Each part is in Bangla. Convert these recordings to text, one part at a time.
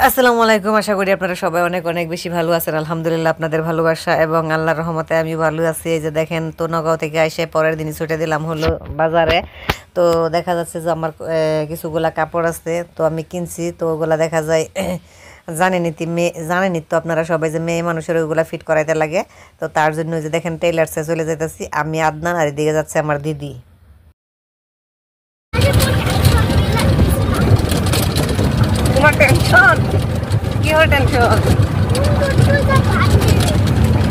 আসসালামু আলাইকুম, আশা করি আপনারা সবাই অনেক অনেক বেশি ভালো আছেন। আলহামদুলিল্লাহ আপনাদের ভালোবাসা এবং আল্লাহর রহমতে আমি ভালো আছি। এই যে দেখেন, তো নগাঁও থেকে এসে পরের দিনই ছুটে দিলাম হলো বাজারে। তো দেখা যাচ্ছে যে আমার কিছুগুলা কাপড় আছে, তো আমি কিনছি। তো ওগুলা দেখা যায় জানেনি তো আপনারা সবাই যে মেয়ে মানুষের ওইগুলা ফিট করাইতে লাগে। তো তার জন্য যে দেখেন টেইলার্সে চলে যেতেছি আমি, আদনান, আর এদিকে যাচ্ছে আমার দিদি। তোমার টেনশন? কি হল টেনশন?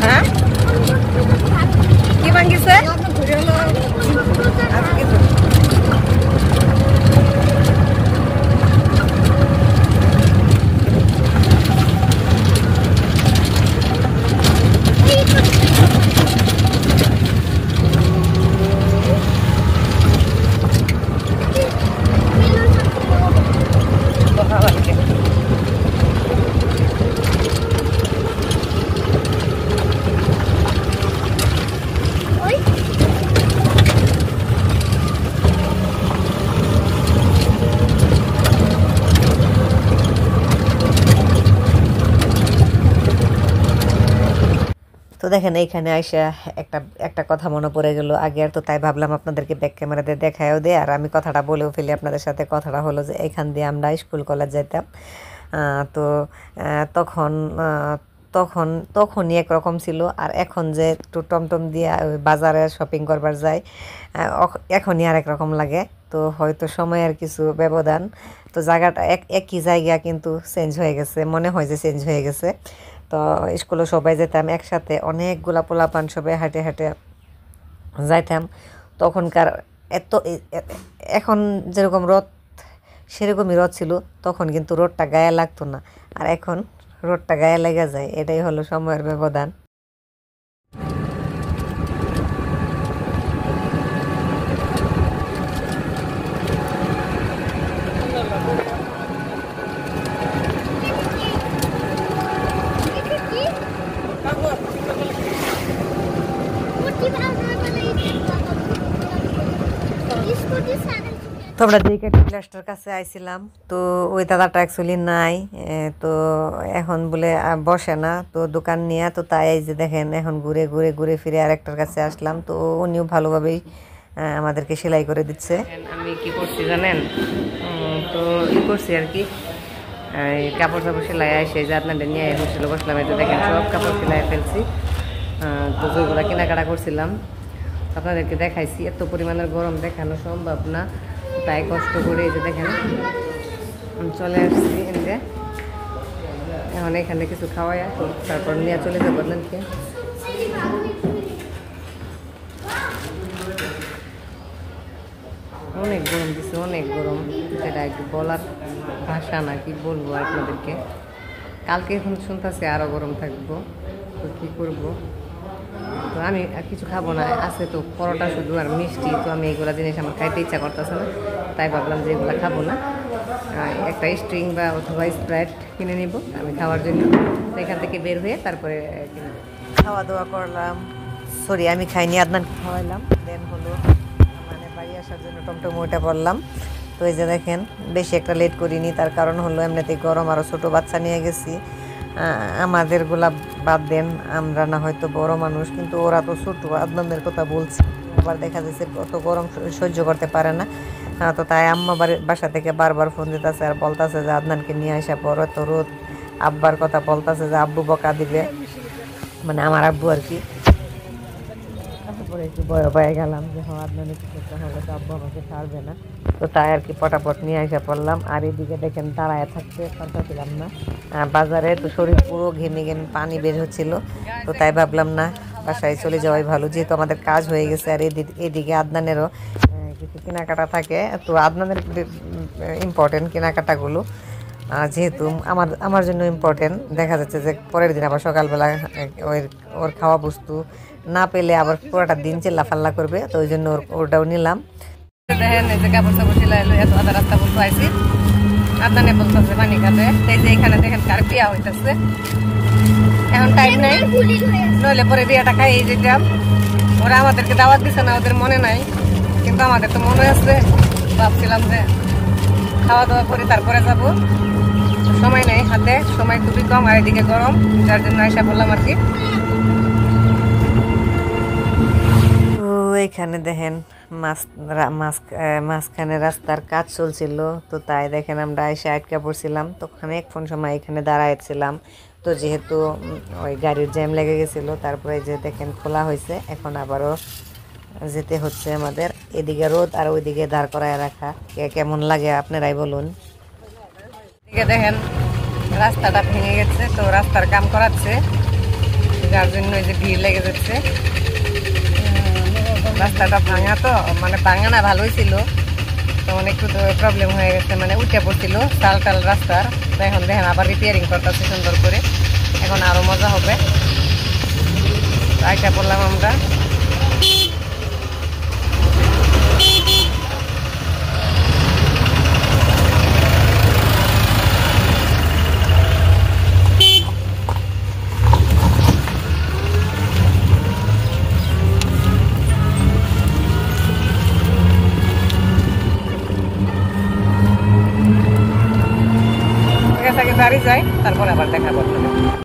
হ্যাঁ, কি ভাঙ্গিছে? তো দেখেন এইখানে আইসা একটা একটা কথা মনে পড়ে গেল আগে, আর তো তাই ভাবলাম আপনাদেরকে ব্যাক ক্যামেরাতে দেখায়ও দে, আর আমি কথাটা বলেও ফেলি আপনাদের সাথে। কথাটা হলো যে এখান দিয়ে আমরা স্কুল কলেজ যেতাম। তো তখন তখন তখনই একরকম ছিল, আর এখন যে একটু টমটম দিয়ে বাজারে শপিং করবার যায় এখনই আর একরকম লাগে। তো হয়তো সময়ের কিছু ব্যবধান, তো জায়গাটা একই জায়গা কিন্তু চেঞ্জ হয়ে গেছে, মনে হয় যে চেঞ্জ হয়ে গেছে। তো স্কুলে সবাই যেতাম একসাথে, অনেকগুলা পোলাপান সবাই হাঁটে হাঁটে যাইতাম। তখনকার এখন যেরকম রোদ সেরকমই রোদ ছিল, তখন কিন্তু রোদটা গায়ে লাগতো না, আর এখন রোদটা গায়ে লেগে যায়। এটাই হলো সময়ের ব্যবধান। তো আমরা যেই প্লাস্টার কাছে আইছিলাম, তো ওই দাদাটা অ্যাকচুয়ালি নাই। তো এখন বলে বসে না তো দোকান নিয়ে, তো তাই এই যে দেখেন এখন ঘুরে ঘুরে ঘুরে ফিরে আরেকটার কাছে আসলাম। তো উনিও ভালোভাবেই আমাদেরকে সেলাই করে দিচ্ছে। আমি কি করছি জানেন? তো করছি আর কি, কাপড় চাপড় সেলাই আসে যে আপনাদের নিয়ে হোস্টেলে বসলাম। এই যে দেখেন সব কাপড় সেলাই ফেলছি। তো যেগুলো কেনাকাটা করছিলাম আপনাদেরকে দেখাইছি। এত পরিমাণের গরম দেখানো সম্ভব না, তাই কষ্ট করে এই যে দেখেন চলে আসছি এনে। এখন এখানে কিছু খাওয়াই তারপর নিয়ে চলে যাবো আপনাদেরকে। অনেক গরম দিচ্ছে, অনেক গরম, সেটা একটু বলার ভাষা না, কি বলবো আপনাদেরকে। কালকে এখন শুনতেছে আরও গরম থাকবো, তো কী করবো। তো আমি কিছু খাবো না, আছে তো পরোটা শুধু আর মিষ্টি। তো আমি এইগুলো জিনিস আমার খাইতে ইচ্ছা করতেছে না, তাই ভাবলাম যে এগুলো খাবো না। একটা স্ট্রিং বা অথবা স্প্রাইট কিনে নিব আমি খাওয়ার জন্য। তো এখান থেকে বের হয়ে তারপরে খাওয়া দাওয়া করলাম। সরি, আমি খাইনি, আদনানকে খাওয়াইলাম। দেন হলো মানে বাড়ি আসার জন্য টমটমটা বললাম। তো এই যে দেখেন বেশি একটা লেট করিনি, তার কারণ হলো এমনিতেই গরম, আরও ছোটো বাচ্চা নিয়ে গেছি। আমাদেরগুলা বাদ দেন, আমরা না হয়তো বড় মানুষ, কিন্তু ওরা তো ছোটো। আদনানদের কথা বলছি, আবার দেখা যাচ্ছে কত গরম সহ্য করতে পারে না। তো তাই আম্মা বাসা থেকে বারবার ফোন দিতেছে আর বলতেছে যে আদনানকে নিয়ে আসা পড়ো, তো রোদ। আব্বার কথা বলতেছে যে আব্বু বকা দিবে, মানে আমার আব্বু আর কি। তারপরে একটু বয় বয়ে গেলাম যে হ্যাঁ আদনানের কিছু হলে তো আব্বু আমাকে ছাড়বে না। তো তাই আর কি পটাপট নিয়ে আসা পড়লাম। আর এদিকে দেখেন দাঁড়ায় থাকতে পারতেছিলাম না বাজারে, তো শরীর পুরো ঘেমে ঘেমে পানি বের হচ্ছিল। তো তাই ভাবলাম না, বাসায় চলে যাওয়াই ভালো, যেহেতু আমাদের কাজ হয়ে গেছে। আর এদিকে আদনানেরও কিছু কেনাকাটা থাকে, তো আদনানের ইম্পর্টেন্ট কেনাকাটাগুলো, যেহেতু আমার জন্য ইম্পর্টেন্ট। দেখা যাচ্ছে যে পরের দিন আবার সকালবেলা ওর খাওয়া বস্তু না পেলে আবার পুরোটা দিন চিল্লাফাল্লা করবে, তো ওই জন্য ওটাও নিলাম। দেখেন এই যে কাপড় চাপড় সেলাই এত আধা রাস্তা বলতে আইসি, আদনানে বলতেছে পানি খাবে। এই যে এখানে দেখেন কার বিয়া হইতেছে, এখন টাইম নাই, নইলে পরে বিয়াটা খাই যেতাম। ওরা আমাদেরকে দাওয়াত দিছে না, ওদের মনে নাই, কিন্তু আমাদের তো মনে আছে। ভাবছিলাম যে খাওয়া দাওয়া করে তারপরে যাব। সময় নেই হাতে, সময় খুবই কম, আর এদিকে গরম, যার জন্য আশা করলাম আর কি। তো এখানে দেখেন মাঝখানে রাস্তার কাজ চলছিল, তো তাই দেখেন আমরা এসে আটকা পড়ছিলাম। তখন অনেকক্ষণ সময় এখানে দাঁড়াইছিলাম। তো যেহেতু ওই গাড়ির জ্যাম লেগে গেছিলো, তারপরে যে দেখেন খোলা হয়েছে, এখন আবারও যেতে হচ্ছে আমাদের। এদিকে রোদ আর ওইদিকে দাঁড় করায় রাখা, কেমন লাগে আপনারাই বলুন। এদিকে দেখেন রাস্তাটা ভেঙে গেছে, তো রাস্তার কাম করাচ্ছে, যার জন্য এই যে ভিড় লেগে যাচ্ছে। রাস্তাটা ভাঙা, তো মানে ভাঙা না, ভালোই ছিল, তো অনেক একটু প্রবলেম হয়ে গেছে, মানে উঠে পড়ছিল টাল টাল রাস্তার। তো এখন দেখেন আবার রিপেয়ারিং করতেছে সুন্দর করে, এখন আরো মজা হবে। আইটা পড়লাম আমরা। দাঁড়িয়ে যাই, তারপরে আবার দেখা করতে হবে।